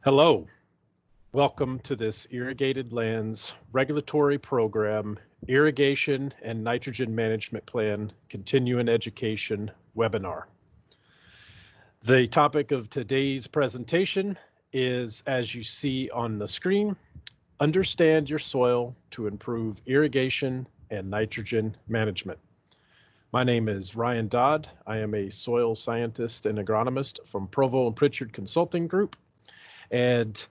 Hello, welcome to this Irrigated Lands Regulatory Program, Irrigation and Nitrogen Management Plan Continuing Education webinar. The topic of today's presentation is, as you see on the screen, understand your soil to improve irrigation and nitrogen management. My name is Ryan Dodd. I am a soil scientist and agronomist from Provo and Pritchard Consulting Group. And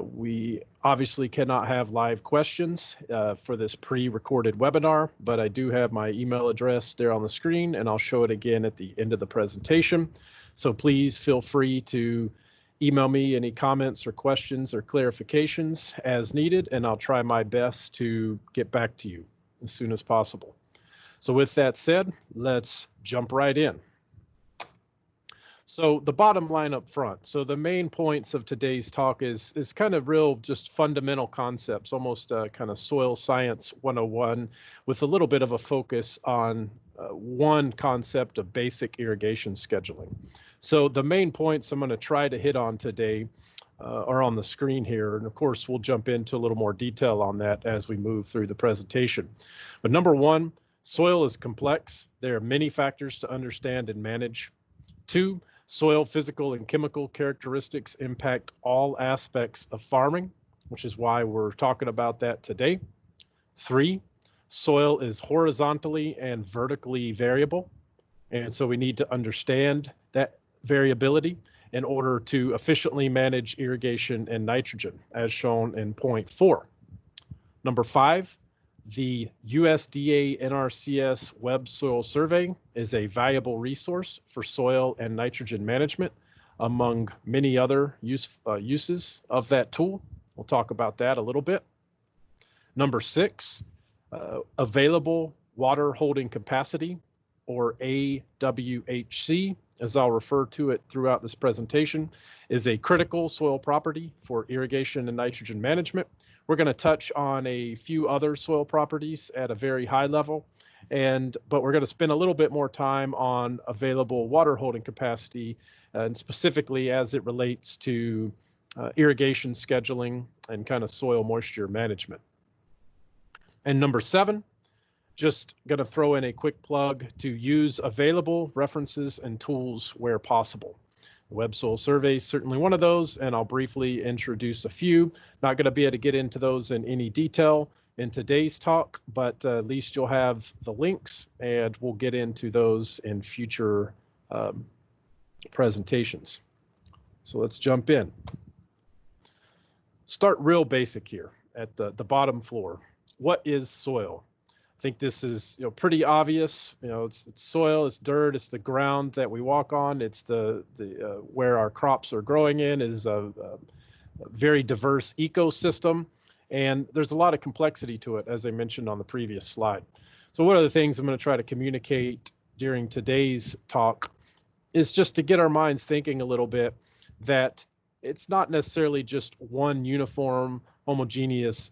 we obviously cannot have live questions for this pre-recorded webinar, but I do have my email address there on the screen, and I'll show it again at the end of the presentation. So please feel free to email me any comments or questions or clarifications as needed, and I'll try my best to get back to you as soon as possible. So with that said, let's jump right in. So the bottom line up front. So the main points of today's talk is kind of real just fundamental concepts, almost kind of soil science 101 with a little bit of a focus on one concept of basic irrigation scheduling. So the main points I'm going to try to hit on today are on the screen here. And of course, we'll jump into a little more detail on that as we move through the presentation. But number one, soil is complex. There are many factors to understand and manage. Two, soil physical and chemical characteristics impact all aspects of farming, which is why we're talking about that today. Three, soil is horizontally and vertically variable. And so we need to understand that variability in order to efficiently manage irrigation and nitrogen, as shown in point 4. Number 5, the USDA NRCS Web Soil Survey is a valuable resource for soil and nitrogen management, among many other uses of that tool. We'll talk about that a little bit. Number 6, available water holding capacity, or AWHC, as I'll refer to it throughout this presentation, is a critical soil property for irrigation and nitrogen management. We're going to touch on a few other soil properties at a very high level, but we're going to spend a little bit more time on available water holding capacity, and specifically as it relates to irrigation scheduling and kind of soil moisture management. And number 7, just going to throw in a quick plug to use available references and tools where possible. The Web Soil Survey is certainly one of those, and I'll briefly introduce a few. Not going to be able to get into those in any detail in today's talk, but at least you'll have the links, and we'll get into those in future presentations. So let's jump in. Start real basic here at the bottom floor. What is soil? I think this is pretty obvious. It's soil, it's dirt, it's the ground that we walk on, it's the where our crops are growing in, is a very diverse ecosystem, and there's a lot of complexity to it, as I mentioned on the previous slide. So one of the things I'm going to try to communicate during today's talk is just to get our minds thinking a little bit that it's not necessarily just one uniform, homogeneous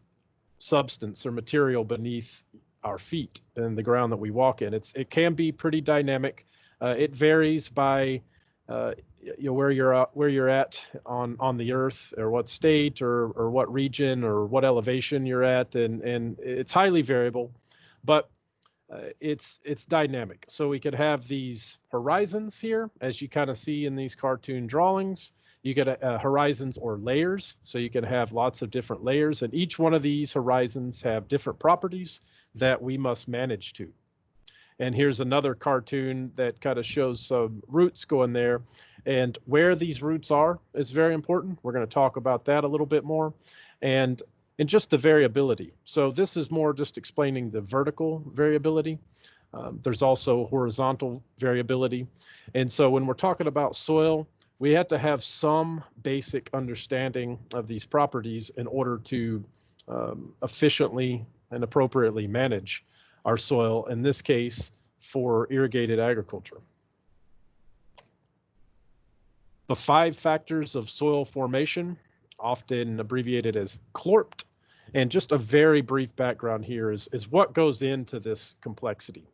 substance or material beneath our feet and the ground that we walk in. It can be pretty dynamic. It varies by where you're at on the earth, or what state or what region or what elevation you're at, and it's highly variable, but it's dynamic. So we could have these horizons here, as you kind of see in these cartoon drawings. You get horizons or layers, so you can have lots of different layers, and each one of these horizons have different properties that we must manage to. And here's another cartoon that kind of shows some roots going there, and where these roots are is very important. We're going to talk about that a little bit more, and just the variability. So this is more just explaining the vertical variability. There's also horizontal variability, and so when we're talking about soil, we have to have some basic understanding of these properties in order to efficiently and appropriately manage our soil, in this case, for irrigated agriculture. The 5 factors of soil formation, often abbreviated as CLORPT, and just a very brief background here is what goes into this complexity.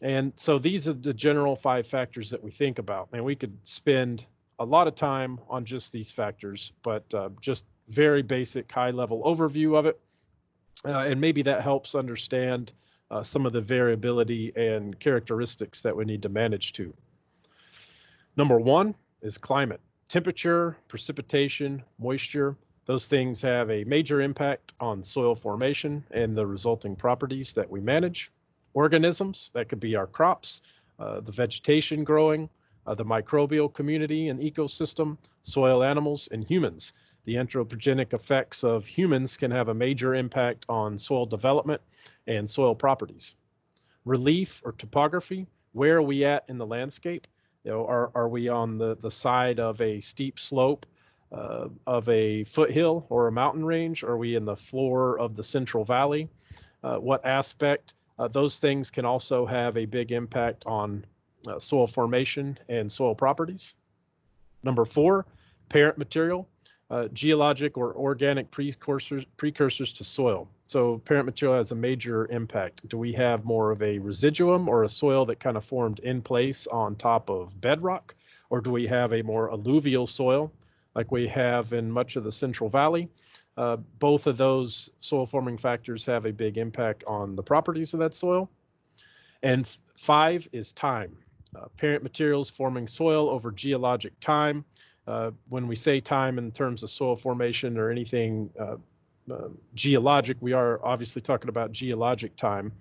And so these are the general 5 factors that we think about, and we could spend a lot of time on just these factors, but just very basic high-level overview of it. And maybe that helps understand some of the variability and characteristics that we need to manage to. Number one is climate. Temperature, precipitation, moisture, those things have a major impact on soil formation and the resulting properties that we manage. Organisms, that could be our crops, the vegetation growing, the microbial community and ecosystem, soil animals, and humans. The anthropogenic effects of humans can have a major impact on soil development and soil properties. Relief or topography, where are we at in the landscape? Are we on the side of a steep slope of a foothill or a mountain range? Are we in the floor of the Central Valley? What aspect? Those things can also have a big impact on soil formation and soil properties. Number four, parent material, geologic or organic precursors to soil. So parent material has a major impact. Do we have more of a residuum or a soil that kind of formed in place on top of bedrock? Or do we have a more alluvial soil like we have in much of the Central Valley? Both of those soil forming factors have a big impact on the properties of that soil. And five is time. Parent materials forming soil over geologic time. When we say time in terms of soil formation or anything geologic, we are obviously talking about geologic time,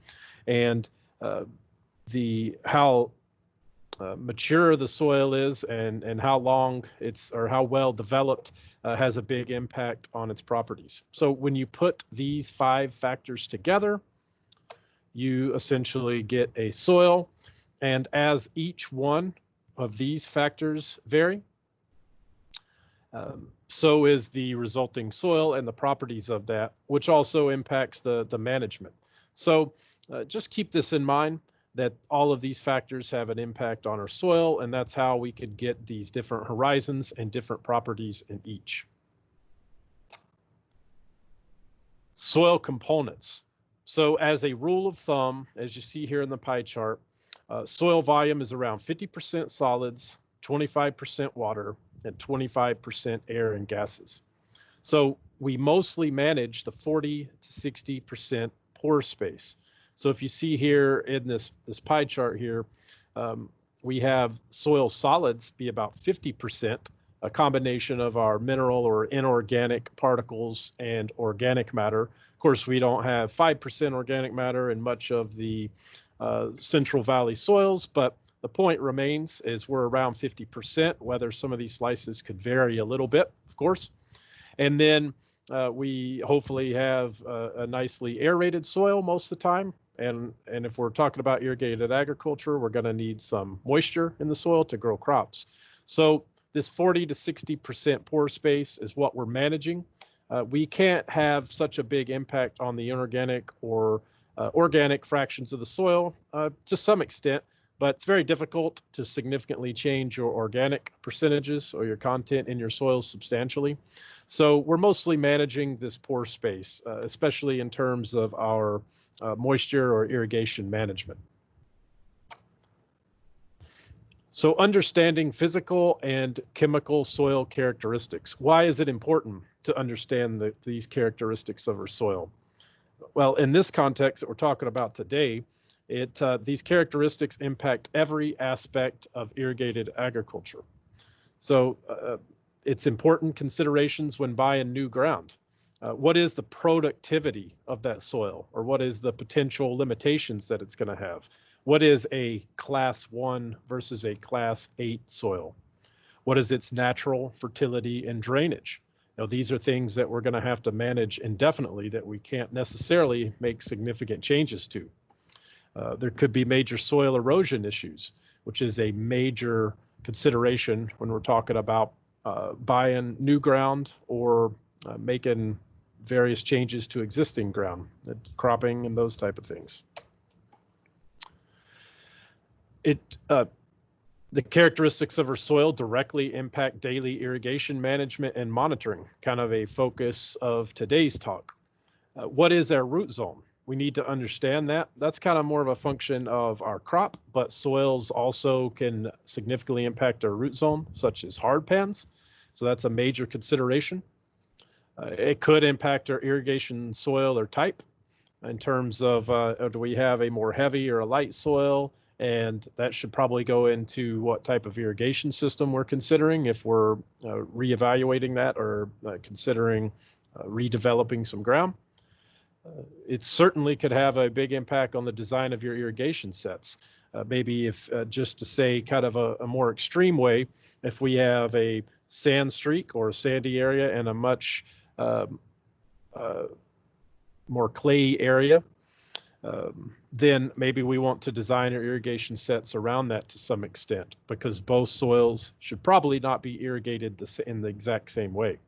and how mature the soil is and how long it's or how well developed has a big impact on its properties. So when you put these five factors together, you essentially get a soil, and as each one of these factors vary, so is the resulting soil and the properties of that, which also impacts the management. So just keep this in mind, that all of these factors have an impact on our soil, and that's how we could get these different horizons and different properties in each. Soil components. So as a rule of thumb, as you see here in the pie chart, soil volume is around 50% solids, 25% water, and 25% air and gases. So we mostly manage the 40 to 60% pore space. So if you see here in this pie chart here, we have soil solids be about 50%, a combination of our mineral or inorganic particles and organic matter. Of course, we don't have 5% organic matter in much of the Central Valley soils, but the point remains is we're around 50%, whether some of these slices could vary a little bit, of course. And then we hopefully have a nicely aerated soil most of the time. And if we're talking about irrigated agriculture, we're going to need some moisture in the soil to grow crops. So this 40 to 60% pore space is what we're managing. We can't have such a big impact on the inorganic or organic fractions of the soil to some extent, but it's very difficult to significantly change your organic percentages or your content in your soils substantially. So we're mostly managing this pore space, especially in terms of our moisture or irrigation management. So understanding physical and chemical soil characteristics. Why is it important to understand these characteristics of our soil? Well, in this context that we're talking about today, these characteristics impact every aspect of irrigated agriculture. So it's important considerations when buying new ground. What is the productivity of that soil, or what is the potential limitations that it's going to have? What is a class 1 versus a class 8 soil? What is its natural fertility and drainage? Now, these are things that we're going to have to manage indefinitely that we can't necessarily make significant changes to. There could be major soil erosion issues, which is a major consideration when we're talking about buying new ground or making various changes to existing ground, cropping and those type of things. The characteristics of our soil directly impact daily irrigation management and monitoring, kind of a focus of today's talk. What is our root zone? we need to understand that. That's kind of more of a function of our crop, but soils also can significantly impact our root zone, such as hard pans. So that's a major consideration. It could impact our irrigation soil or type in terms of do we have a more heavy or a light soil, and that should probably go into what type of irrigation system we're considering if we're reevaluating that or considering redeveloping some ground. It certainly could have a big impact on the design of your irrigation sets. Maybe if just to say kind of a more extreme way, if we have a sand streak or a sandy area and a much more clay area, then maybe we want to design our irrigation sets around that to some extent, because both soils should probably not be irrigated in the exact same way.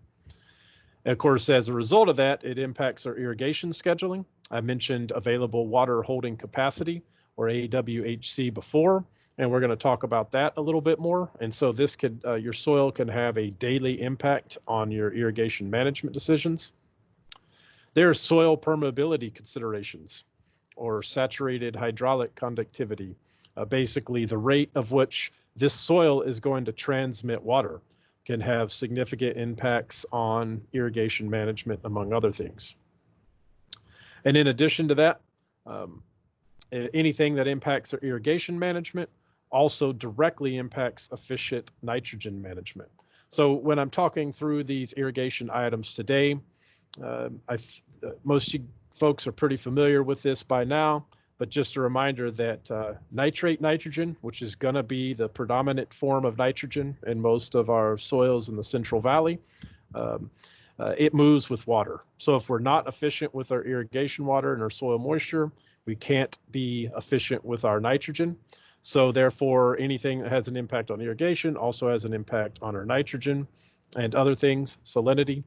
And of course, as a result of that, it impacts our irrigation scheduling. I mentioned available water holding capacity, or AWHC, before, and we're going to talk about that a little bit more. And so this could, your soil can have a daily impact on your irrigation management decisions. There are soil permeability considerations, or saturated hydraulic conductivity, basically the rate of which this soil is going to transmit water can have significant impacts on irrigation management, among other things. And in addition to that, anything that impacts our irrigation management also directly impacts efficient nitrogen management. So when I'm talking through these irrigation items today, most you folks are pretty familiar with this by now, but just a reminder that nitrate nitrogen, which is going to be the predominant form of nitrogen in most of our soils in the Central Valley, it moves with water. So if we're not efficient with our irrigation water and our soil moisture, we can't be efficient with our nitrogen. So therefore, anything that has an impact on irrigation also has an impact on our nitrogen and other things, salinity.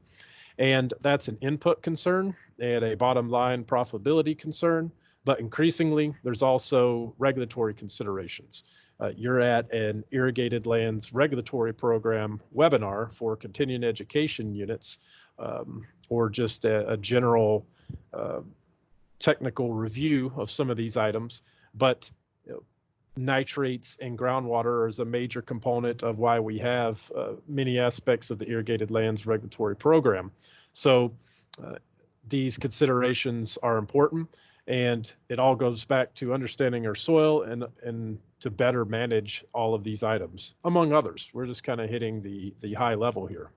And that's an input concern and a bottom line profitability concern. But increasingly, there's also regulatory considerations. You're at an Irrigated Lands Regulatory Program webinar for continuing education units, or just a general technical review of some of these items. But nitrates and groundwater is a major component of why we have many aspects of the Irrigated Lands Regulatory Program. So these considerations are important, and it all goes back to understanding our soil and to better manage all of these items, among others. We're just kind of hitting the high level here.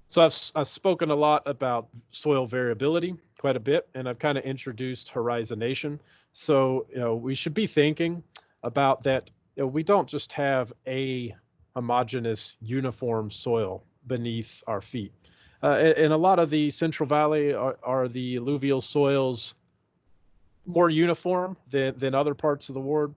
So I've spoken a lot about soil variability, quite a bit, and I've kind of introduced horizonation. So we should be thinking about that. We don't just have a homogeneous, uniform soil beneath our feet. In a lot of the Central Valley are the alluvial soils more uniform than other parts of the world?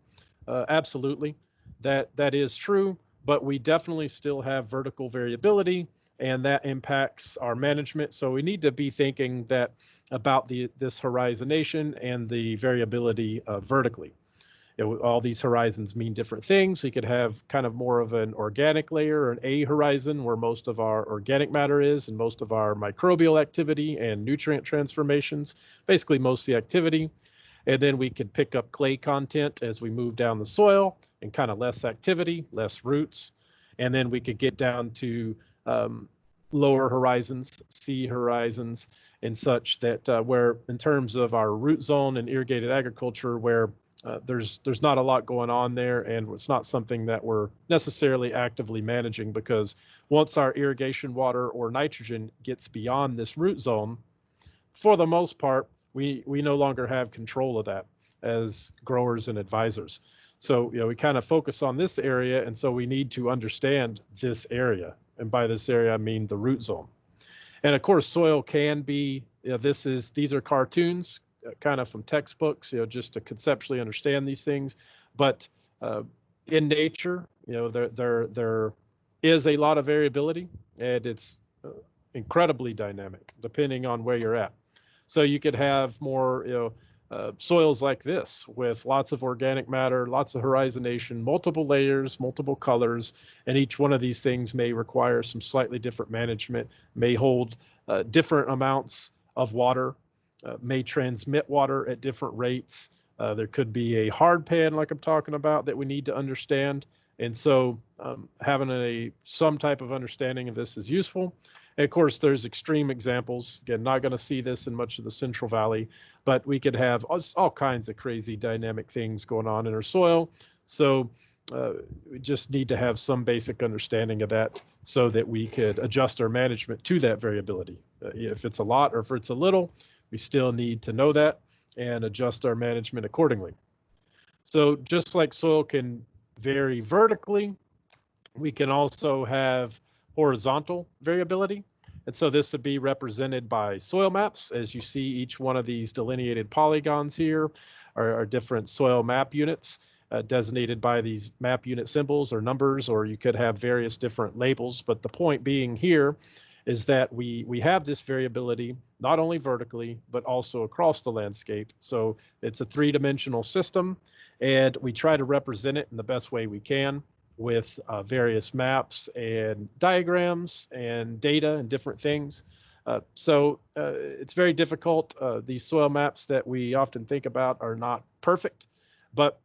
Absolutely, that is true, but we definitely still have vertical variability, and that impacts our management. So we need to be thinking that about this horizonation and the variability vertically. All these horizons mean different things. You could have kind of more of an organic layer, or an A horizon, where most of our organic matter is, and most of our microbial activity and nutrient transformations, basically most of the activity. And then we could pick up clay content as we move down the soil, and kind of less activity, less roots. And then we could get down to lower horizons, C horizons, and such that where in terms of our root zone and irrigated agriculture, where there's not a lot going on there, and it's not something that we're necessarily actively managing, because once our irrigation water or nitrogen gets beyond this root zone, for the most part, we no longer have control of that as growers and advisors. So we kind of focus on this area, and so we need to understand this area. And by this area, I mean the root zone. And of course, soil can be, these are cartoons, kind of from textbooks, just to conceptually understand these things. But in nature, there is a lot of variability, and it's incredibly dynamic depending on where you're at. So you could have more, soils like this with lots of organic matter, lots of horizonation, multiple layers, multiple colors, and each one of these things may require some slightly different management, may hold different amounts of water, may transmit water at different rates. There could be a hard pan like I'm talking about that we need to understand. And so having some type of understanding of this is useful. And of course, there's extreme examples. Again, not going to see this in much of the Central Valley, but we could have all kinds of crazy dynamic things going on in our soil. So we just need to have some basic understanding of that so that we could adjust our management to that variability. If it's a lot or if it's a little, we still need to know that and adjust our management accordingly. So just like soil can vary vertically, we can also have horizontal variability. And so this would be represented by soil maps. As you see, each one of these delineated polygons here are different soil map units designated by these map unit symbols or numbers, or you could have various different labels. But the point being here is that we have this variability not only vertically, but also across the landscape. So it's a three-dimensional system, and we try to represent it in the best way we can with various maps and diagrams and data and different things. So it's very difficult. These soil maps that we often think about are not perfect, but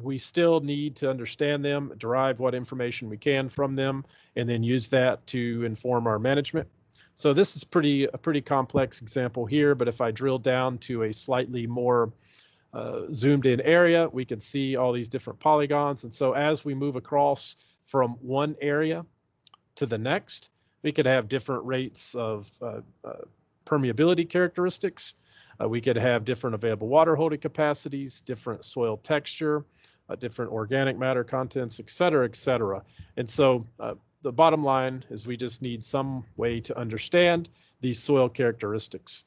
we still need to understand them, derive what information we can from them, and then use that to inform our management. So this is a pretty complex example here, but if I drill down to a slightly more zoomed in area, we can see all these different polygons. And so as we move across from one area to the next, we could have different rates of permeability characteristics. We could have different available water holding capacities, different soil texture, different organic matter contents, et cetera, et cetera. And so the bottom line is we just need some way to understand these soil characteristics.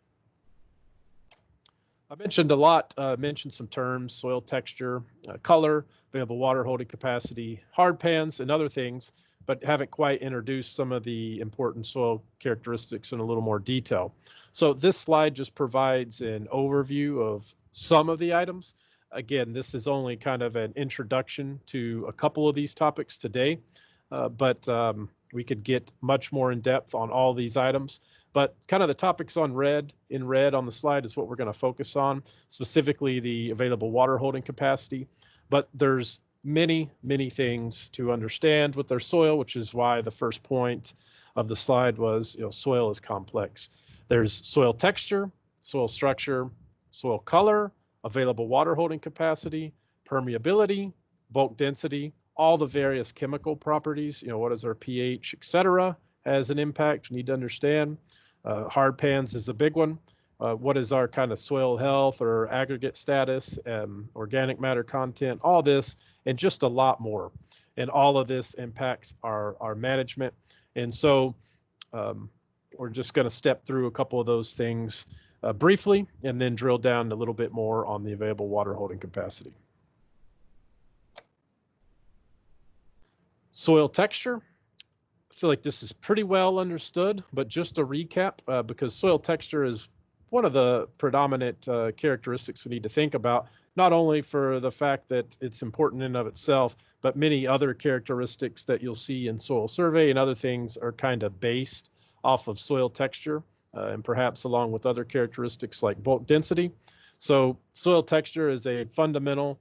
I mentioned a lot, mentioned some terms: soil texture, color, available water holding capacity, hard pans, and other things, but haven't quite introduced some of the important soil characteristics in a little more detail. So this slide just provides an overview of some of the items. Again, this is only kind of an introduction to a couple of these topics today, but we could get much more in depth on all these items. But kind of the topics in red on the slide is what we're going to focus on, specifically the available water holding capacity. But there's many, many things to understand with their soil, which is why the first point of the slide was, soil is complex. There's soil texture, soil structure, soil color, available water holding capacity, permeability, bulk density, all the various chemical properties, what is our pH, et cetera, has an impact. We need to understand. Hard pans is a big one. What is our kind of soil health or aggregate status, organic matter content, all this, and just a lot more. And all of this impacts our management. And so we're just going to step through a couple of those things briefly, and then drill down a little bit more on the available water holding capacity. Soil texture. I feel like this is pretty well understood, but just a recap, because soil texture is one of the predominant characteristics we need to think about, not only for the fact that it's important in and of itself, but many other characteristics that you'll see in soil survey and other things are kind of based off of soil texture, and perhaps along with other characteristics like bulk density. So soil texture is a fundamental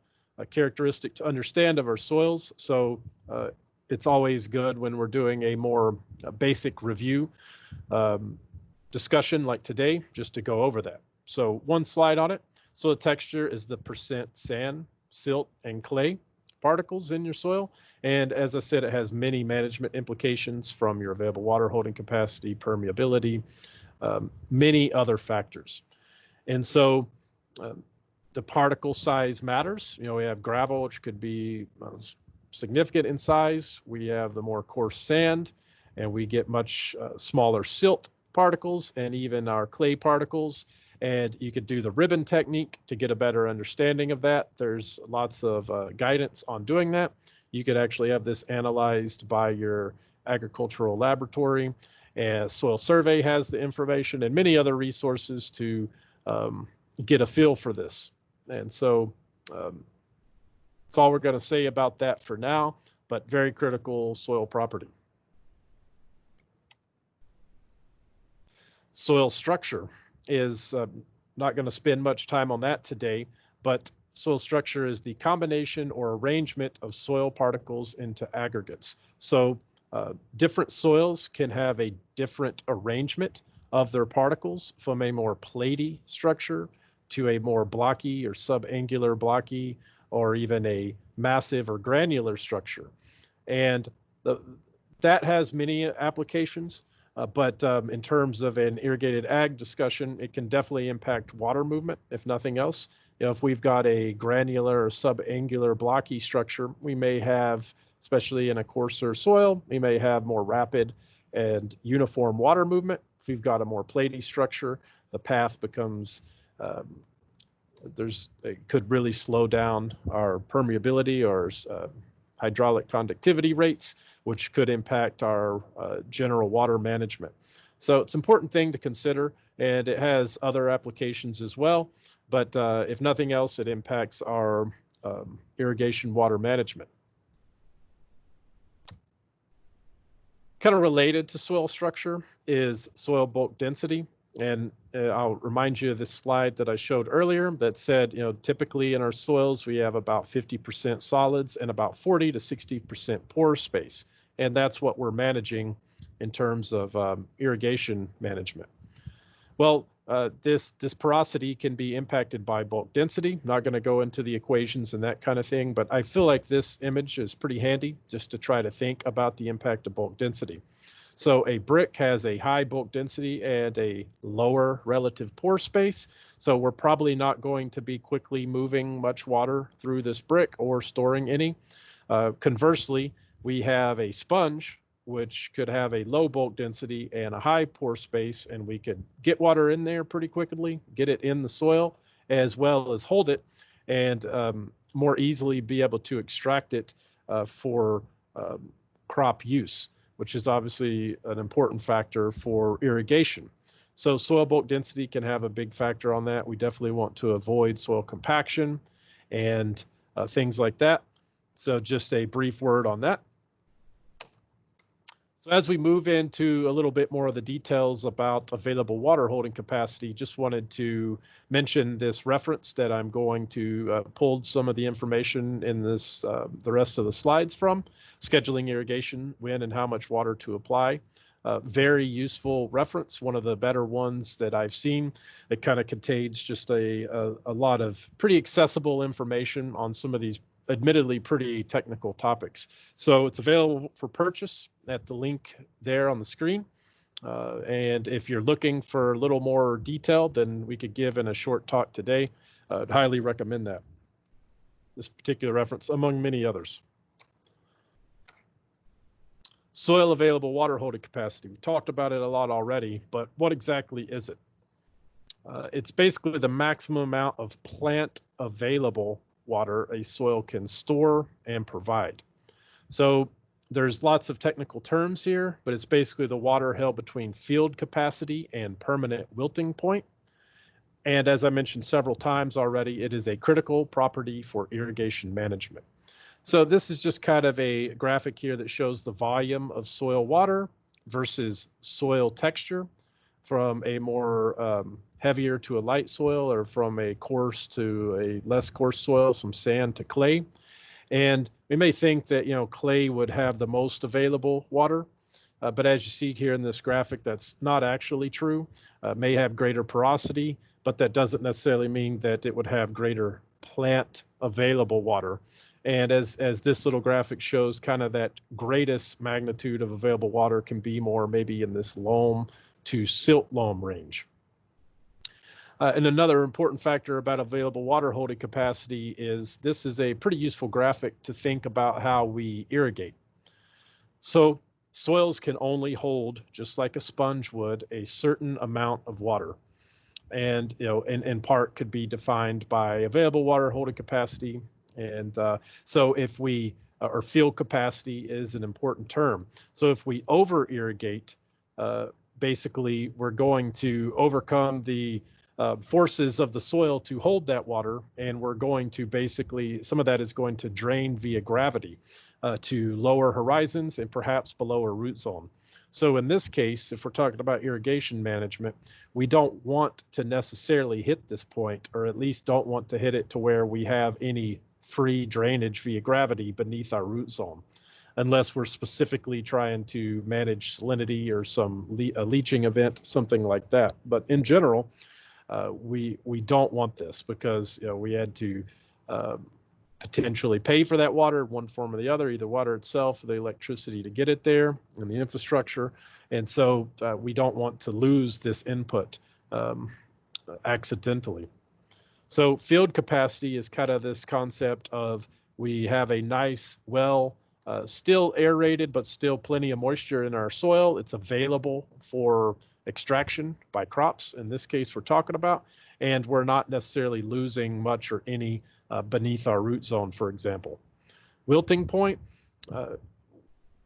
characteristic to understand of our soils. So it's always good when we're doing a more basic review discussion like today, just to go over that. So one slide on it. So the texture is the percent sand, silt, and clay particles in your soil. And as I said, it has many management implications from your available water holding capacity, permeability, many other factors. And so the particle size matters. We have gravel, which could be significant in size. We have the more coarse sand, and we get much smaller silt particles and even our clay particles. And you could do the ribbon technique to get a better understanding of that. There's lots of guidance on doing that. You could actually have this analyzed by your agricultural laboratory, and Soil Survey has the information and many other resources to get a feel for this. And so that's all we're going to say about that for now, but very critical soil property. Soil structure. is not going to spend much time on that today, but soil structure is the combination or arrangement of soil particles into aggregates. So different soils can have a different arrangement of their particles, from a more platy structure to a more blocky or subangular blocky, or even a massive or granular structure. And that has many applications, but in terms of an irrigated ag discussion, it can definitely impact water movement, if nothing else. If we've got a granular or subangular blocky structure, we may have, especially in a coarser soil, we may have more rapid and uniform water movement. If we've got a more platy structure, the path becomes, it could really slow down our permeability or hydraulic conductivity rates, which could impact our general water management. So it's an important thing to consider, and it has other applications as well. But if nothing else, it impacts our irrigation water management. Kind of related to soil structure is soil bulk density. And I'll remind you of this slide that I showed earlier that said, typically in our soils, we have about 50% solids and about 40 to 60% pore space. And that's what we're managing in terms of irrigation management. Well, this porosity can be impacted by bulk density. Not going to go into the equations and that kind of thing, but I feel like this image is pretty handy just to try to think about the impact of bulk density. So a brick has a high bulk density and a lower relative pore space. So we're probably not going to be quickly moving much water through this brick or storing any. Conversely, we have a sponge, which could have a low bulk density and a high pore space, and we could get water in there pretty quickly, get it in the soil, as well as hold it, and more easily be able to extract it for crop use, which is obviously an important factor for irrigation. So soil bulk density can have a big factor on that. We definitely want to avoid soil compaction and things like that. So just a brief word on that. So as we move into a little bit more of the details about available water holding capacity, just wanted to mention this reference that I'm going to pull some of the information in this, the rest of the slides from, scheduling irrigation, when and how much water to apply. Very useful reference, one of the better ones that I've seen. It kind of contains just a lot of pretty accessible information on some of these admittedly pretty technical topics. So it's available for purchase at the link there on the screen. And if you're looking for a little more detail than we could give in a short talk today, I'd highly recommend that. This particular reference, among many others. Soil available water holding capacity. We talked about it a lot already, but what exactly is it? It's basically the maximum amount of plant available water a soil can store and provide. So there's lots of technical terms here, but it's basically the water held between field capacity and permanent wilting point. And as I mentioned several times already, it is a critical property for irrigation management. So this is just kind of a graphic here that shows the volume of soil water versus soil texture from a more heavier to a light soil, or from a coarse to a less coarse soil, from sand to clay. And we may think that, clay would have the most available water, but as you see here in this graphic, that's not actually true. May have greater porosity, but that doesn't necessarily mean that it would have greater plant available water. And as this little graphic shows, kind of that greatest magnitude of available water can be more maybe in this loam to silt loam range. And another important factor about available water holding capacity is this is a pretty useful graphic to think about how we irrigate. So soils can only hold, just like a sponge would, a certain amount of water. And, in part could be defined by available water holding capacity. And so if we, or field capacity is an important term. So if we over irrigate, basically we're going to overcome the forces of the soil to hold that water, and we're going to basically, some of that is going to drain via gravity. to lower horizons and perhaps below a root zone. So in this case, if we're talking about irrigation management, we don't want to necessarily hit this point, or at least don't want to hit it to where we have any free drainage via gravity beneath our root zone, unless we're specifically trying to manage salinity or some leaching event, something like that. But in general, we don't want this, because we had to potentially pay for that water in one form or the other, either water itself or the electricity to get it there and the infrastructure. And so we don't want to lose this input accidentally. So field capacity is kind of this concept of we have a nice well, still aerated, but still plenty of moisture in our soil. It's available for extraction by crops. In this case, we're talking about, and we're not necessarily losing much or any beneath our root zone, for example. Wilting point,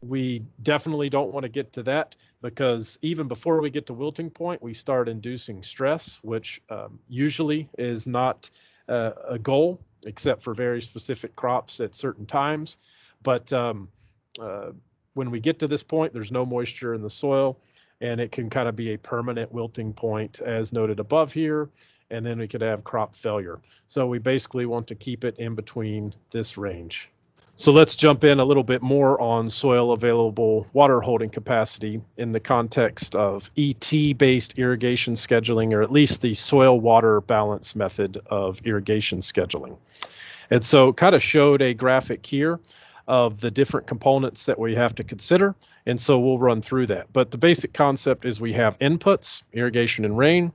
we definitely don't want to get to that, because even before we get to wilting point, we start inducing stress, which usually is not a goal, except for very specific crops at certain times. But when we get to this point, there's no moisture in the soil, and it can kind of be a permanent wilting point, as noted above here. And then we could have crop failure. So we basically want to keep it in between this range. So let's jump in a little bit more on soil available water holding capacity in the context of ET-based irrigation scheduling, or at least the soil water balance method of irrigation scheduling. And so kind of showed a graphic here of the different components that we have to consider. And so we'll run through that. But the basic concept is we have inputs, irrigation and rain.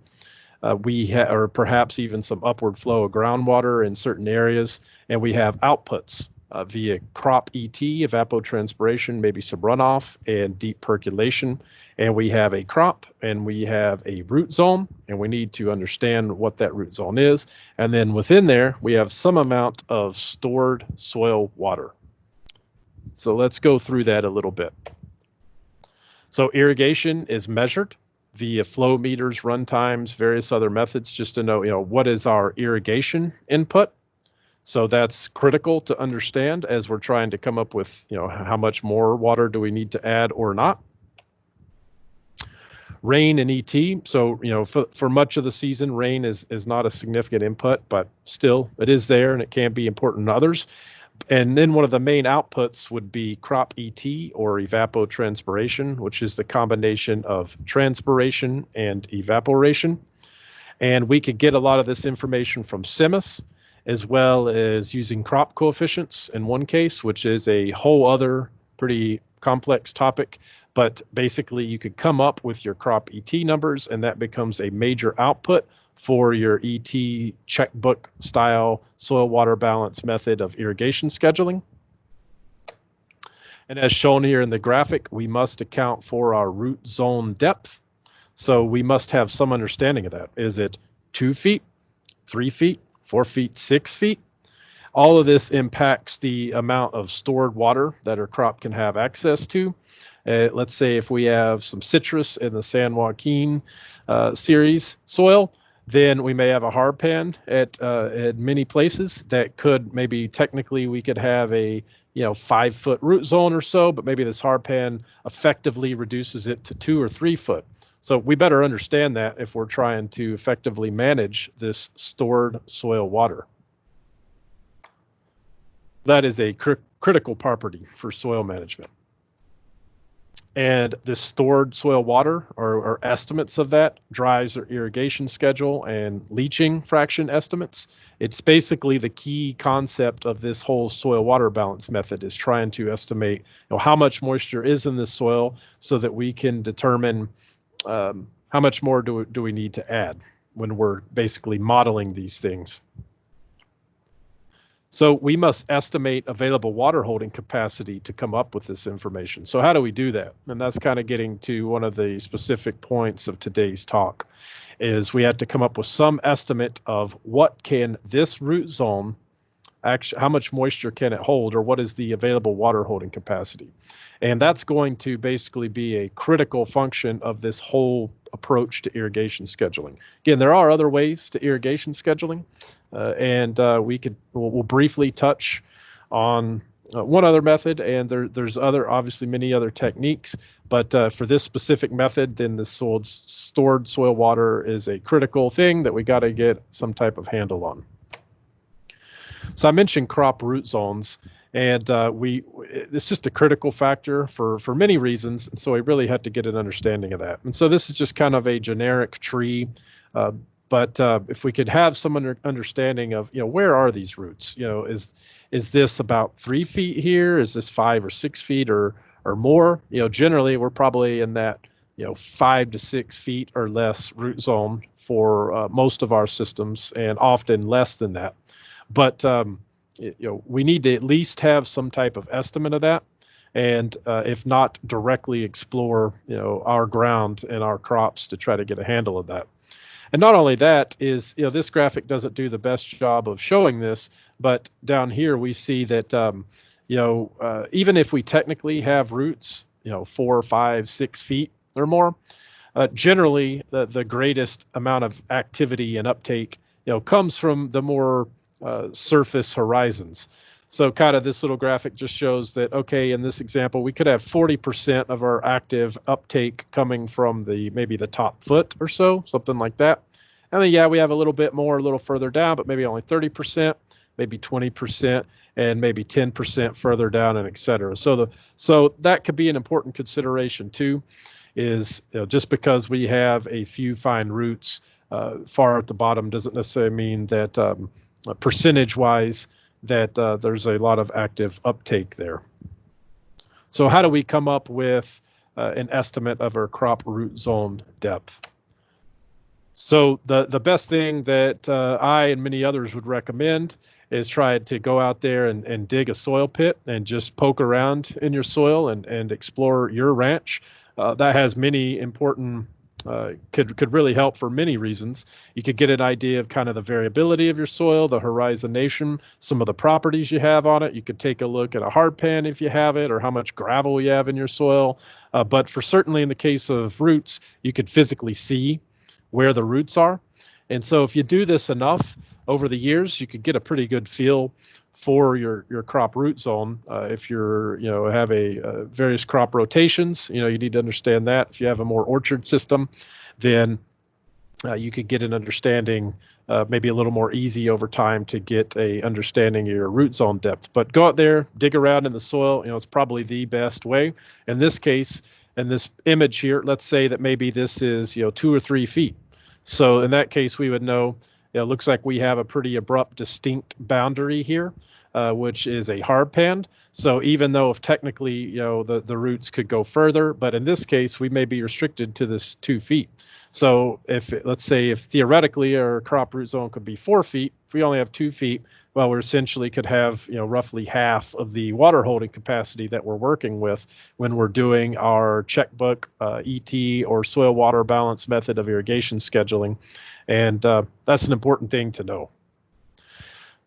Or perhaps even some upward flow of groundwater in certain areas, and we have outputs via crop ET, evapotranspiration, maybe some runoff, and deep percolation. And we have a crop, and we have a root zone, and we need to understand what that root zone is. And then within there, we have some amount of stored soil water. So let's go through that a little bit. So irrigation is measured via flow meters, run times, various other methods, just to know, what is our irrigation input. So that's critical to understand as we're trying to come up with, how much more water do we need to add or not. Rain and ET. So, for much of the season, rain is not a significant input, but still it is there, and it can be important to others. And then one of the main outputs would be crop ET, or evapotranspiration, which is the combination of transpiration and evaporation. And we could get a lot of this information from CMS, as well as using crop coefficients in one case, which is a whole other pretty complex topic. But basically, you could come up with your crop ET numbers, and that becomes a major output for your ET checkbook style soil water balance method of irrigation scheduling. And as shown here in the graphic, we must account for our root zone depth. So we must have some understanding of that. Is it 2 feet, 3 feet, 4 feet, 6 feet? All of this impacts the amount of stored water that our crop can have access to. Let's say if we have some citrus in the San Joaquin series soil, then we may have a hard pan at many places that could maybe technically we could have a 5 foot root zone or so, but maybe this hard pan effectively reduces it to 2 or 3 foot. So we better understand that if we're trying to effectively manage this stored soil water. That is a critical property for soil management. And this stored soil water, or estimates of that, drives our irrigation schedule and leaching fraction estimates. It's basically the key concept of this whole soil water balance method, is trying to estimate how much moisture is in the soil so that we can determine how much more do we need to add when we're basically modeling these things. So we must estimate available water holding capacity to come up with this information. So how do we do that? And that's kind of getting to one of the specific points of today's talk, is we have to come up with some estimate of what can this root zone, actually, how much moisture can it hold, or what is the available water holding capacity. And that's going to basically be a critical function of this whole approach to irrigation scheduling. Again, there are other ways to irrigation scheduling, and we'll briefly touch on one other method, and there's obviously many other techniques, but for this specific method, then the stored soil water is a critical thing that we got to get some type of handle on. So I mentioned crop root zones, and it's just a critical factor for many reasons, and so we really had to get an understanding of that. And so this is just kind of a generic tree, but if we could have some understanding of, where are these roots? Is this about 3 feet here? Is this 5 or 6 feet or more? Generally we're probably in that 5 to 6 feet or less root zone for most of our systems, and often less than that. But we need to at least have some type of estimate of that, and if not, directly explore our ground and our crops to try to get a handle of that. And not only that is, this graphic doesn't do the best job of showing this, but down here we see that, even if we technically have roots, 4, 5, 6 feet or more, generally the greatest amount of activity and uptake, comes from the more surface horizons. So kind of this little graphic just shows that, okay, in this example, we could have 40% of our active uptake coming from maybe the top foot or so, something like that. And then, yeah, we have a little bit more a little further down, but maybe only 30%, maybe 20%, and maybe 10% further down, and et cetera. So that could be an important consideration too, is just because we have a few fine roots far at the bottom doesn't necessarily mean that percentage-wise that there's a lot of active uptake there. So how do we come up with an estimate of our crop root zone depth? So the best thing that I and many others would recommend is try to go out there and dig a soil pit and just poke around in your soil and explore your ranch. That has many important could really help for many reasons. You could get an idea of kind of the variability of your soil, the horizonation, some of the properties you have on it. You could take a look at a hard pan if you have it, or how much gravel you have in your soil. But for certainly in the case of roots, you could physically see where the roots are. And so if you do this enough over the years, you could get a pretty good feel for your crop root zone. If you're, have various crop rotations, you need to understand that. If you have a more orchard system, then you could get an understanding, maybe a little more easy over time to get a understanding of your root zone depth. But go out there, dig around in the soil. It's probably the best way. In this case, in this image here, let's say that maybe this is, 2 or 3 feet. So in that case, we would know, it looks like we have a pretty abrupt, distinct boundary here, which is a hard pan. So even though if technically, the roots could go further, but in this case, we may be restricted to this 2 feet. So let's say if theoretically our crop root zone could be 4 feet, if we only have 2 feet, well, we essentially could have, roughly half of the water holding capacity that we're working with when we're doing our checkbook, ET, or soil water balance method of irrigation scheduling. And that's an important thing to know.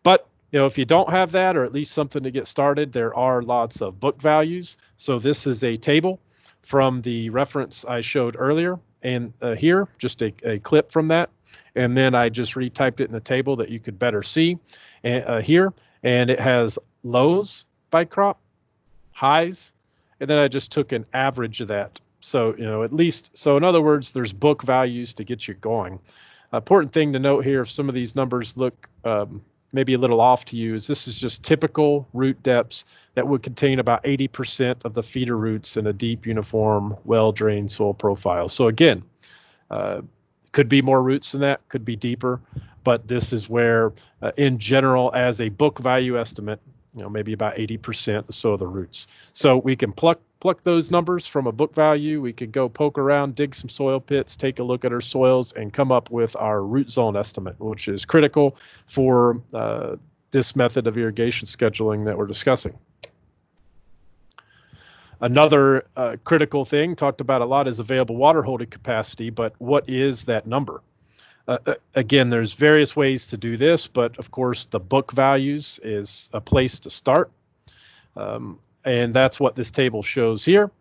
But if you don't have that, or at least something to get started, there are lots of book values. So this is a table from the reference I showed earlier, and here, just a clip from that. And then I just retyped it in a table that you could better see here. And it has lows by crop, highs, and then I just took an average of that. So, at least, so in other words, there's book values to get you going. Important thing to note here, if some of these numbers look maybe a little off to you, is this is just typical root depths that would contain about 80% of the feeder roots in a deep, uniform, well-drained soil profile. So again, could be more roots than that, could be deeper, but this is where, in general, as a book value estimate, maybe about 80% or so of the roots. So we can pluck those numbers from a book value. We could go poke around, dig some soil pits, take a look at our soils, and come up with our root zone estimate, which is critical for this method of irrigation scheduling that we're discussing. Another critical thing talked about a lot is available water holding capacity, but what is that number? Again, there's various ways to do this, but of course the book values is a place to start. And that's what this table shows here.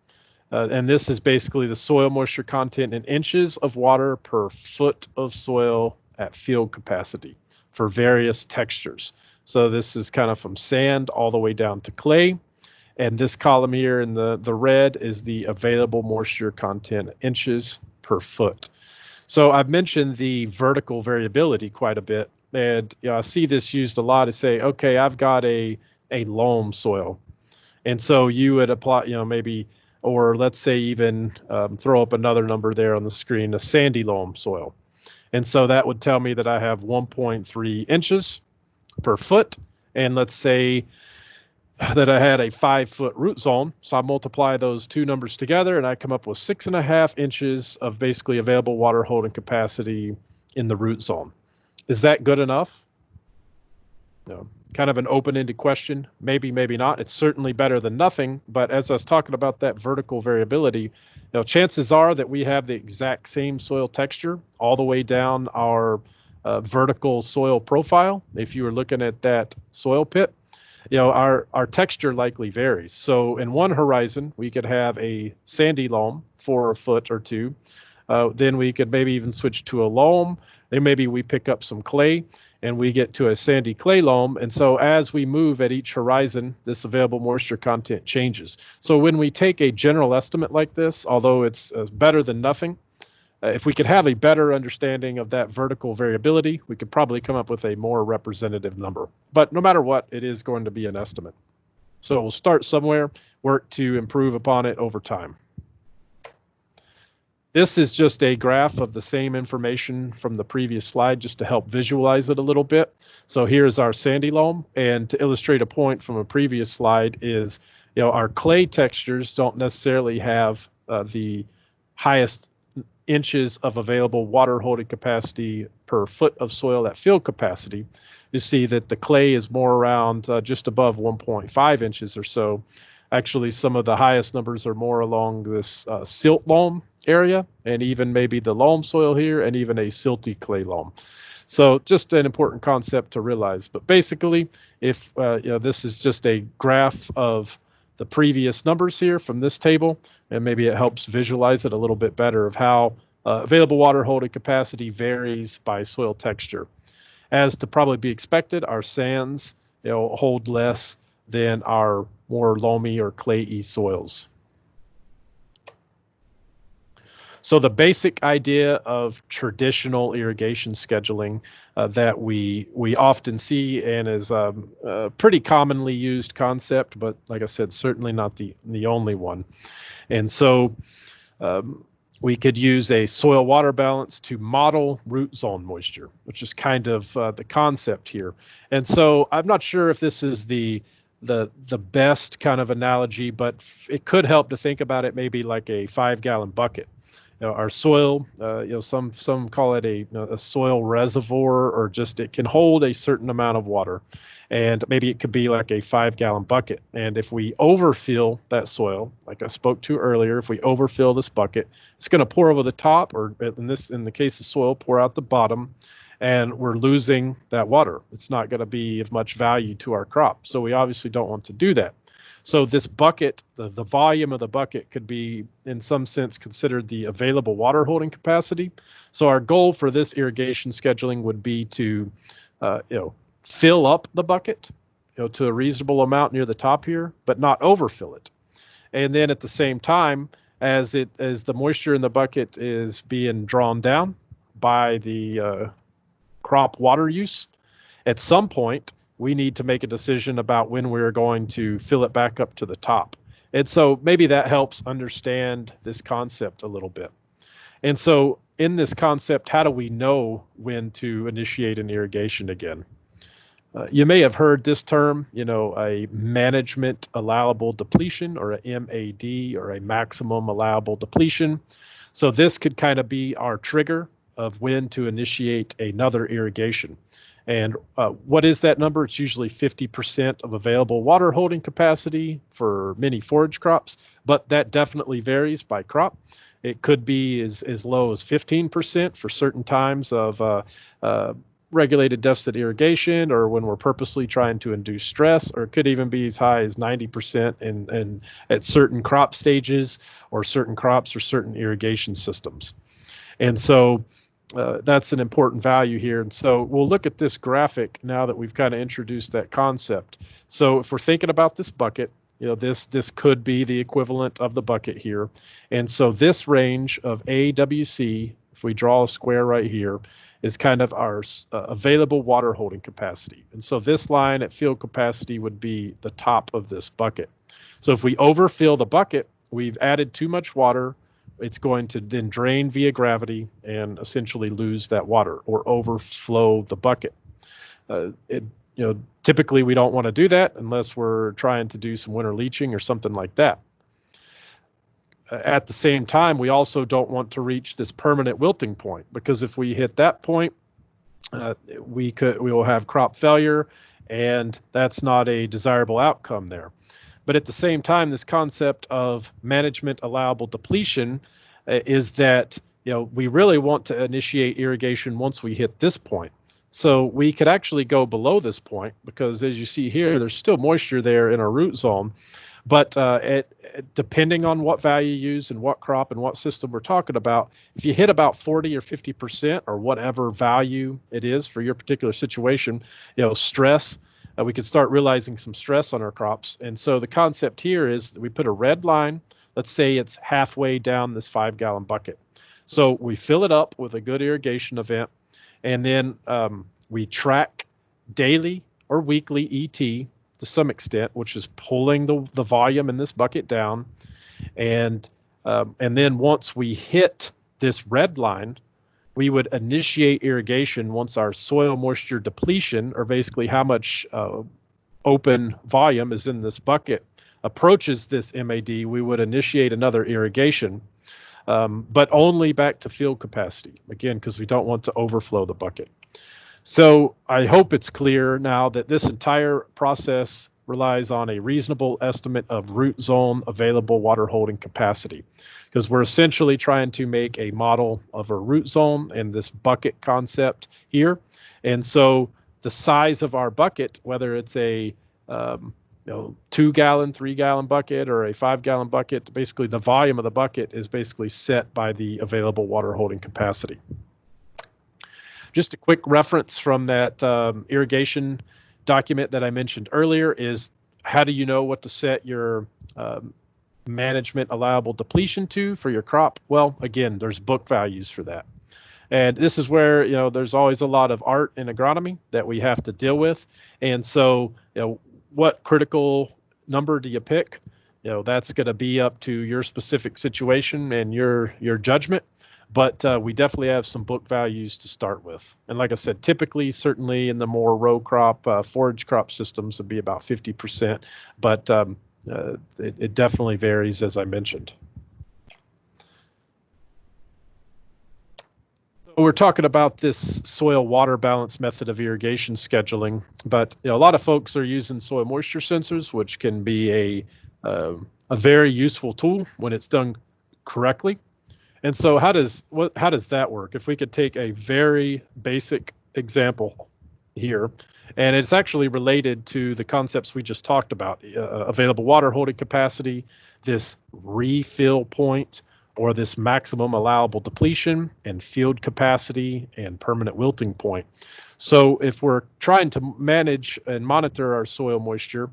And this is basically the soil moisture content in inches of water per foot of soil at field capacity for various textures. So this is kind of from sand all the way down to clay. And this column here in the red is the available moisture content inches per foot. So I've mentioned the vertical variability quite a bit. And I see this used a lot to say, okay, I've got a loam soil. And so you would apply, maybe, or let's say even throw up another number there on the screen, a sandy loam soil. And so that would tell me that I have 1.3 inches per foot. And let's say that I had a 5-foot root zone. So I multiply those two numbers together and I come up with 6.5 inches of basically available water holding capacity in the root zone. Is that good enough? No. Kind of an open-ended question. Maybe, maybe not. It's certainly better than nothing. But as I was talking about that vertical variability, chances are that we have the exact same soil texture all the way down our vertical soil profile. If you were looking at that soil pit, our texture likely varies. So in one horizon, we could have a sandy loam for a foot or two. Then we could maybe even switch to a loam. Then maybe we pick up some clay and we get to a sandy clay loam. And so as we move at each horizon, this available moisture content changes. So when we take a general estimate like this, although it's better than nothing, if we could have a better understanding of that vertical variability, we could probably come up with a more representative number. But no matter what, it is going to be an estimate. So we'll start somewhere, work to improve upon it over time. This is just a graph of the same information from the previous slide just to help visualize it a little bit. So here's our sandy loam. And to illustrate a point from a previous slide is, our clay textures don't necessarily have the highest inches of available water holding capacity per foot of soil at field capacity. You see that the clay is more around just above 1.5 inches or so. Actually, some of the highest numbers are more along this silt loam area, and even maybe the loam soil here, and even a silty clay loam. So just an important concept to realize. But basically, if this is just a graph of the previous numbers here from this table, and maybe it helps visualize it a little bit better of how available water holding capacity varies by soil texture. As to probably be expected, our sands hold less than our more loamy or clayey soils. So the basic idea of traditional irrigation scheduling that we often see and is a pretty commonly used concept, but like I said, certainly not the only one. And so we could use a soil water balance to model root zone moisture, which is kind of the concept here. And so I'm not sure if this is the best kind of analogy, but it could help to think about it maybe like a 5-gallon bucket. Our soil, some call it a soil reservoir, or just it can hold a certain amount of water, and maybe it could be like a 5-gallon bucket. And if we overfill that soil, like I spoke to earlier, if we overfill this bucket, it's going to pour over the top, or in the case of soil, pour out the bottom, and we're losing that water. It's not going to be of much value to our crop. So we obviously don't want to do that. So this bucket, the volume of the bucket could be in some sense considered the available water holding capacity. So our goal for this irrigation scheduling would be to fill up the bucket to a reasonable amount near the top here, but not overfill it. And then at the same time, as the moisture in the bucket is being drawn down by the crop water use, at some point we need to make a decision about when we're going to fill it back up to the top. And so maybe that helps understand this concept a little bit. And so in this concept, how do we know when to initiate an irrigation again? You may have heard this term, a management allowable depletion, or a MAD, or a maximum allowable depletion. So this could kind of be our trigger of when to initiate another irrigation. And what is that number? It's usually 50% of available water holding capacity for many forage crops, but that definitely varies by crop. It could be as low as 15% for certain times of regulated deficit irrigation, or when we're purposely trying to induce stress, or it could even be as high as 90% in at certain crop stages, or certain crops or certain irrigation systems. And so that's an important value here. And so we'll look at this graphic now that we've kind of introduced that concept. So if we're thinking about this bucket, this could be the equivalent of the bucket here. And so this range of AWHC, if we draw a square right here, is kind of our available water holding capacity. And so this line at field capacity would be the top of this bucket. So if we overfill the bucket, we've added too much water. It's going to then drain via gravity and essentially lose that water or overflow the bucket. Typically we don't want to do that unless we're trying to do some winter leaching or something like that. At the same time, we also don't want to reach this permanent wilting point, because if we hit that point, we will have crop failure, and that's not a desirable outcome there. But at the same time, this concept of management allowable depletion is that we really want to initiate irrigation once we hit this point. So we could actually go below this point, because as you see here, there's still moisture there in our root zone. But depending on what value you use and what crop and what system we're talking about, if you hit about 40 or 50% or whatever value it is for your particular situation, stress, we could start realizing some stress on our crops. And so the concept here is that we put a red line. Let's say it's halfway down this 5-gallon bucket. So we fill it up with a good irrigation event, and then we track daily or weekly ET to some extent, which is pulling the volume in this bucket down. And then once we hit this red line, we would initiate irrigation once our soil moisture depletion, or basically how much open volume is in this bucket, approaches this MAD. We would initiate another irrigation, but only back to field capacity, again, because we don't want to overflow the bucket. So I hope it's clear now that this entire process relies on a reasonable estimate of root zone available water holding capacity, because we're essentially trying to make a model of a root zone and this bucket concept here. And so the size of our bucket, whether it's a 2-gallon, 3-gallon bucket or a 5-gallon bucket, basically the volume of the bucket is basically set by the available water holding capacity. Just a quick reference from that irrigation document that I mentioned earlier is, how do you know what to set your management allowable depletion to for your crop? Well, again, there's book values for that. And this is where, there's always a lot of art in agronomy that we have to deal with. And so, what critical number do you pick? That's going to be up to your specific situation and your judgment. But we definitely have some book values to start with. And like I said, typically, certainly in the more row crop, forage crop systems would be about 50%, but it definitely varies, as I mentioned. So we're talking about this soil water balance method of irrigation scheduling, but a lot of folks are using soil moisture sensors, which can be a very useful tool when it's done correctly. And so how does that work? If we could take a very basic example here, and it's actually related to the concepts we just talked about, available water holding capacity, this refill point, or this maximum allowable depletion, and field capacity and permanent wilting point. So if we're trying to manage and monitor our soil moisture,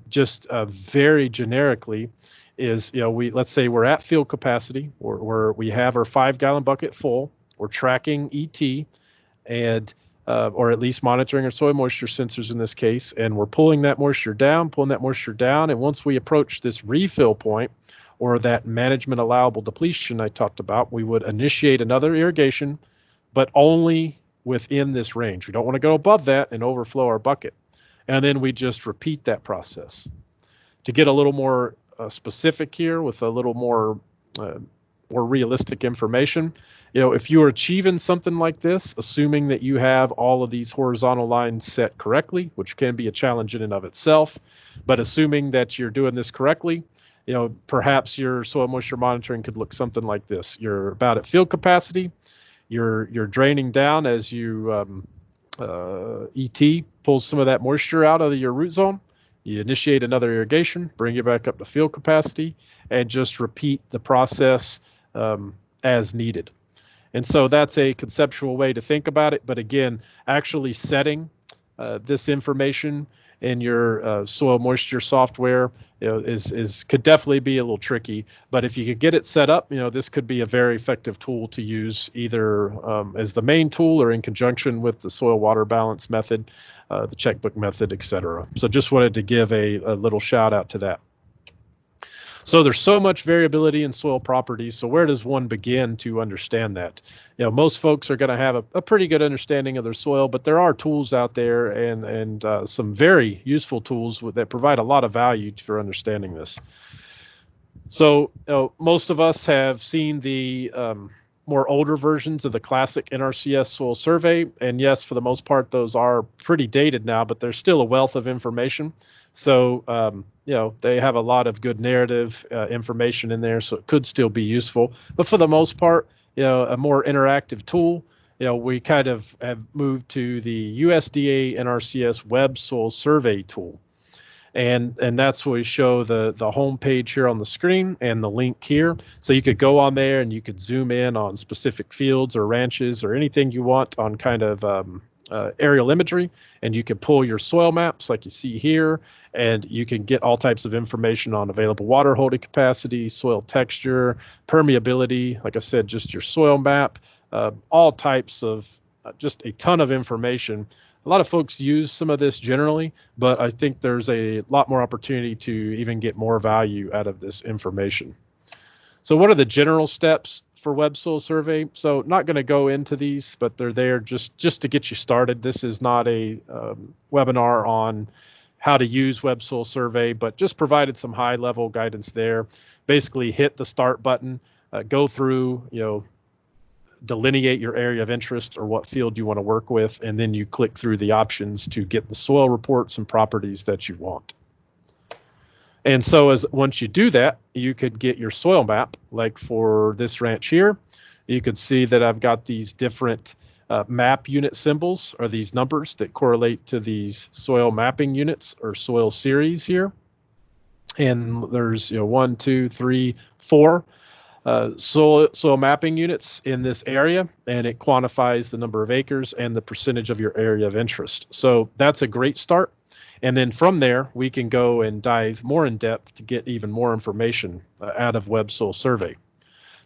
just very generically, is, let's say we're at field capacity, or we have our 5-gallon bucket full, we're tracking ET, and or at least monitoring our soil moisture sensors in this case, and we're pulling that moisture down, and once we approach this refill point, or that management allowable depletion I talked about, we would initiate another irrigation, but only within this range. We don't want to go above that and overflow our bucket. And then we just repeat that process. To get a little more specific here with a little more realistic information, if you are achieving something like this, assuming that you have all of these horizontal lines set correctly, which can be a challenge in and of itself, but assuming that you're doing this correctly, perhaps your soil moisture monitoring could look something like this. You're about at field capacity, you're draining down as you ET pulls some of that moisture out of your root zone. You initiate another irrigation, bring it back up to field capacity, and just repeat the process as needed. And so that's a conceptual way to think about it. But again, actually setting this information in your soil moisture software, could definitely be a little tricky. But if you could get it set up, this could be a very effective tool to use either as the main tool or in conjunction with the soil water balance method, the checkbook method, etc. So just wanted to give a little shout out to that. So there's so much variability in soil properties. So where does one begin to understand that? Most folks are going to have a pretty good understanding of their soil, but there are tools out there and some very useful tools that provide a lot of value for understanding this. So most of us have seen the more older versions of the classic NRCS soil survey. And yes, for the most part, those are pretty dated now, but there's still a wealth of information. So, they have a lot of good narrative information in there, so it could still be useful. But for the most part, a more interactive tool, we kind of have moved to the USDA NRCS web soil survey tool. And that's where we show the home page here on the screen and the link here. So you could go on there and you could zoom in on specific fields or ranches or anything you want on kind of aerial imagery, and you can pull your soil maps like you see here, and you can get all types of information on available water holding capacity, soil texture, permeability, like I said, just your soil map, all types of just a ton of information. A lot of folks use some of this generally, but I think there's a lot more opportunity to even get more value out of this information. So what are the general steps for web soil survey? So not going to go into these, but they're there just to get you started. This is not a webinar on how to use web soil survey, but just provided some high level guidance there. Basically hit the start button, go through, delineate your area of interest or what field you want to work with, and then you click through the options to get the soil reports and properties that you want. And so once you do that, you could get your soil map. Like for this ranch here, you could see that I've got these different map unit symbols, or these numbers that correlate to these soil mapping units or soil series here. And there's 1, 2, 3, 4 soil mapping units in this area, and it quantifies the number of acres and the percentage of your area of interest. So that's a great start. And then from there, we can go and dive more in depth to get even more information out of web soil survey,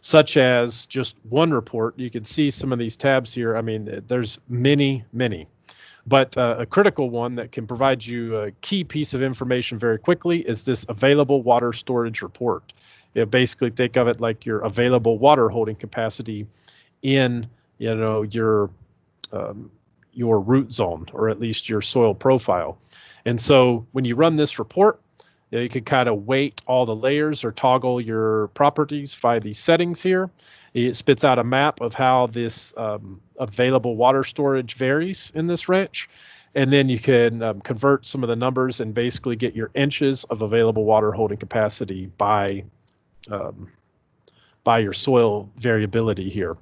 such as just one report. You can see some of these tabs here. I mean, there's many, but a critical one that can provide you a key piece of information very quickly is this available water storage report. Basically think of it like your available water holding capacity in, your root zone, or at least your soil profile. And so when you run this report, you can kind of weight all the layers or toggle your properties by these settings here. It spits out a map of how this available water storage varies in this ranch. And then you can convert some of the numbers and basically get your inches of available water holding capacity by your soil variability here.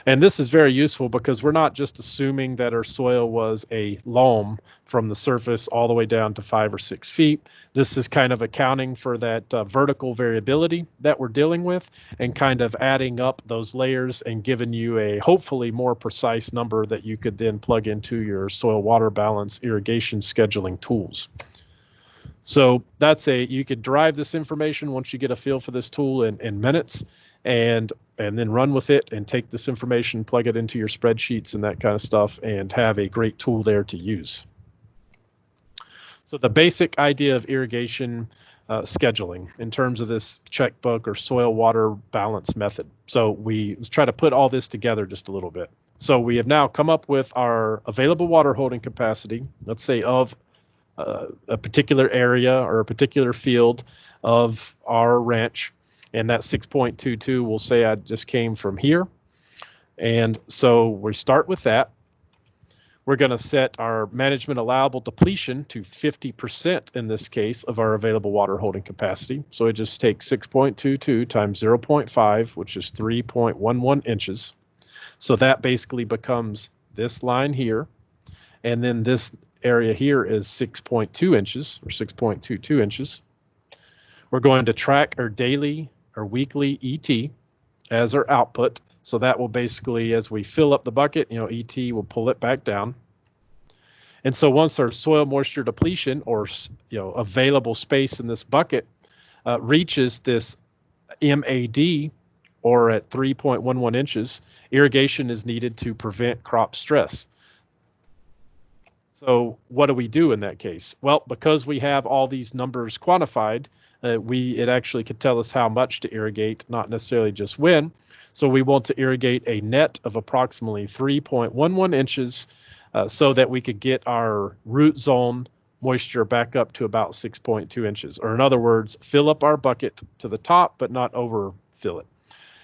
And this is very useful because we're not just assuming that our soil was a loam from the surface all the way down to 5 or 6 feet. This is kind of accounting for that vertical variability that we're dealing with, and kind of adding up those layers and giving you a hopefully more precise number that you could then plug into your soil water balance irrigation scheduling tools. So you could derive this information once you get a feel for this tool in minutes, and then run with it and take this information, plug it into your spreadsheets and that kind of stuff, and have a great tool there to use. So the basic idea of irrigation scheduling in terms of this checkbook or soil water balance method. So let's try to put all this together just a little bit. So we have now come up with our available water holding capacity, let's say of a particular area or a particular field of our ranch, and that 6.22, we'll say I just came from here. And so we start with that. We're going to set our management allowable depletion to 50% in this case of our available water holding capacity. So we just take 6.22 times 0.5, which is 3.11 inches. So that basically becomes this line here. And then this area here is 6.2 inches or 6.22 inches. We're going to track our daily or weekly ET as our output. So that will basically, as we fill up the bucket, ET will pull it back down. And so once our soil moisture depletion, or available space in this bucket, reaches this MAD, or at 3.11 inches, irrigation is needed to prevent crop stress. So what do we do in that case? Well, because we have all these numbers quantified, it actually could tell us how much to irrigate, not necessarily just when. So we want to irrigate a net of approximately 3.11 inches so that we could get our root zone moisture back up to about 6.2 inches. Or in other words, fill up our bucket to the top, but not overfill it.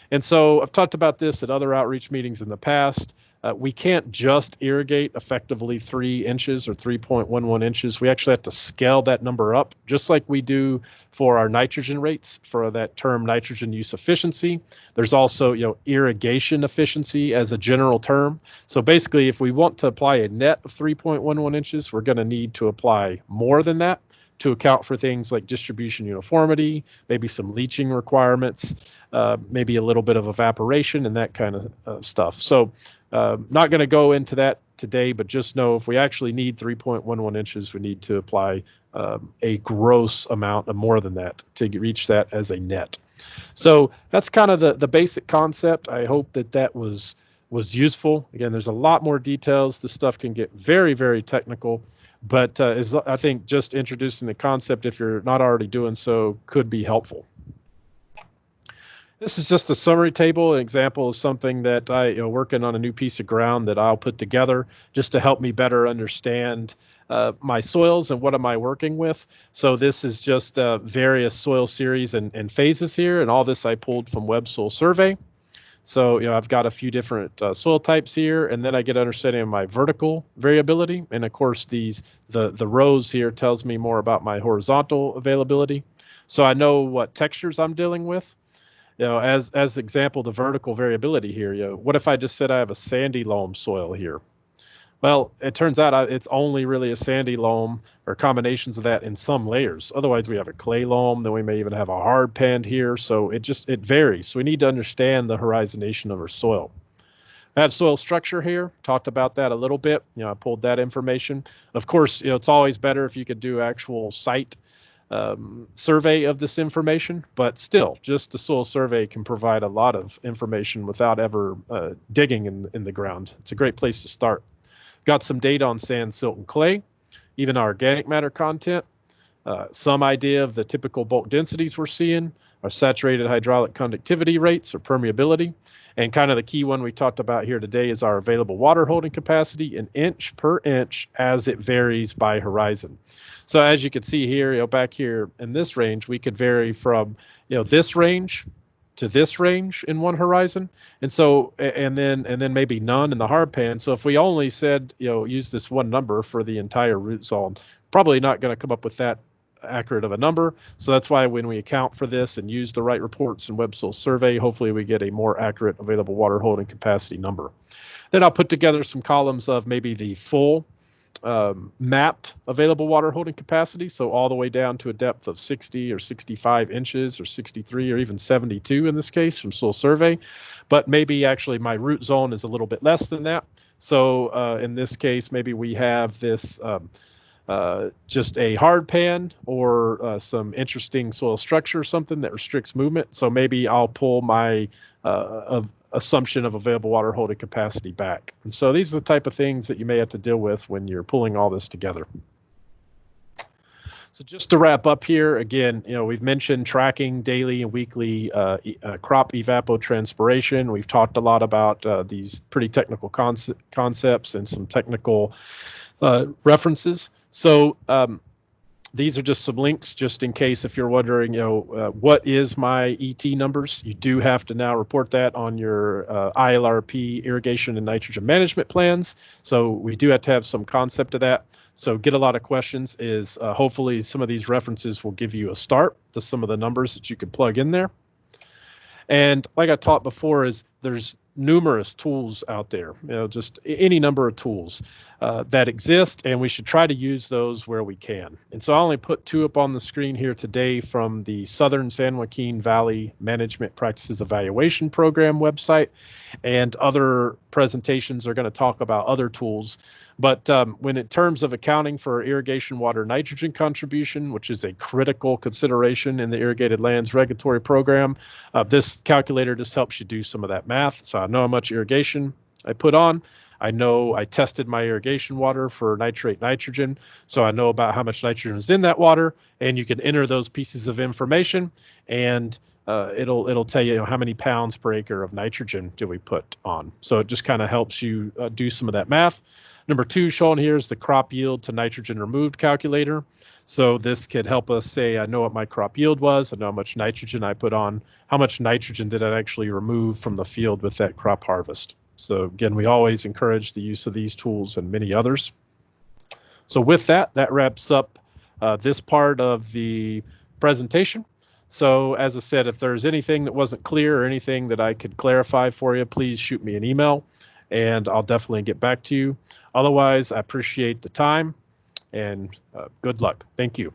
And so I've talked about this at other outreach meetings in the past. We can't just irrigate effectively 3 inches or 3.11 inches. We actually have to scale that number up, just like we do for our nitrogen rates for that term nitrogen use efficiency. There's also, irrigation efficiency as a general term. So basically, if we want to apply a net of 3.11 inches, we're going to need to apply more than that to account for things like distribution uniformity, maybe some leaching requirements, maybe a little bit of evaporation and that kind of stuff. So not going to go into that today, but just know if we actually need 3.11 inches, we need to apply a gross amount of more than that to reach that as a net. So that's kind of the basic concept. I hope that was useful. Again, there's a lot more details. This stuff can get very, very technical. But I think just introducing the concept, if you're not already doing so, could be helpful. This is just a summary table, an example of something that working on a new piece of ground that I'll put together just to help me better understand my soils and what am I working with. So this is just various soil series and phases here, and all this I pulled from Web Soil Survey. So, I've got a few different soil types here, and then I get understanding of my vertical variability. And of course, the rows here tells me more about my horizontal availability. So I know what textures I'm dealing with. As example, the vertical variability here, what if I just said I have a sandy loam soil here? Well, it turns out it's only really a sandy loam or combinations of that in some layers. Otherwise, we have a clay loam, then we may even have a hard pan here. So it varies. So we need to understand the horizonation of our soil. I have soil structure here, talked about that a little bit. I pulled that information. Of course, it's always better if you could do actual site survey of this information, but still, just the soil survey can provide a lot of information without ever digging in the ground. It's a great place to start. Got some data on sand, silt, and clay, even our organic matter content, some idea of the typical bulk densities we're seeing, our saturated hydraulic conductivity rates or permeability, and kind of the key one we talked about here today is our available water holding capacity in inch per inch as it varies by horizon. So as you can see here, back here in this range, we could vary from, this range to this range in one horizon, and so and then maybe none in the hard pan. So if we only said use this one number for the entire root zone, probably not going to come up with that accurate of a number. So that's why when we account for this and use the right reports in Web Soil Survey, hopefully we get a more accurate available water holding capacity number. Then I'll put together some columns of maybe the full mapped available water holding capacity, so all the way down to a depth of 60 or 65 inches or 63 or even 72 in this case from soil survey, but maybe actually my root zone is a little bit less than that. So in this case, maybe we have this just a hard pan or some interesting soil structure or something that restricts movement. So maybe I'll pull my assumption of available water holding capacity back. And so these are the type of things that you may have to deal with when you're pulling all this together. So just to wrap up here, again, we've mentioned tracking daily and weekly crop evapotranspiration. We've talked a lot about these pretty technical concepts and some technical references. So these are just some links just in case if you're wondering, what is my ET numbers? You do have to now report that on your ILRP irrigation and nitrogen management plans. So we do have to have some concept of that. So get a lot of questions is hopefully some of these references will give you a start to some of the numbers that you can plug in there. And like I taught before is there's numerous tools out there, just any number of tools that exist, and we should try to use those where we can. And so I only put 2 up on the screen here today from the Southern San Joaquin Valley Management Practices Evaluation Program website, and other presentations are going to talk about other tools. But when in terms of accounting for irrigation water nitrogen contribution, which is a critical consideration in the irrigated lands regulatory program, this calculator just helps you do some of that math. So I know how much irrigation I put on. I know I tested my irrigation water for nitrate nitrogen, so I know about how much nitrogen is in that water, and you can enter those pieces of information, and it'll tell you, how many pounds per acre of nitrogen do we put on. So it just kind of helps you do some of that math. Number 2 shown here is the crop yield to nitrogen removed calculator. So this could help us say, I know what my crop yield was, I know how much nitrogen I put on, how much nitrogen did I actually remove from the field with that crop harvest. So again, we always encourage the use of these tools and many others. So with that wraps up this part of the presentation. So as I said, if there's anything that wasn't clear or anything that I could clarify for you, please shoot me an email and I'll definitely get back to you. Otherwise, I appreciate the time and good luck. Thank you.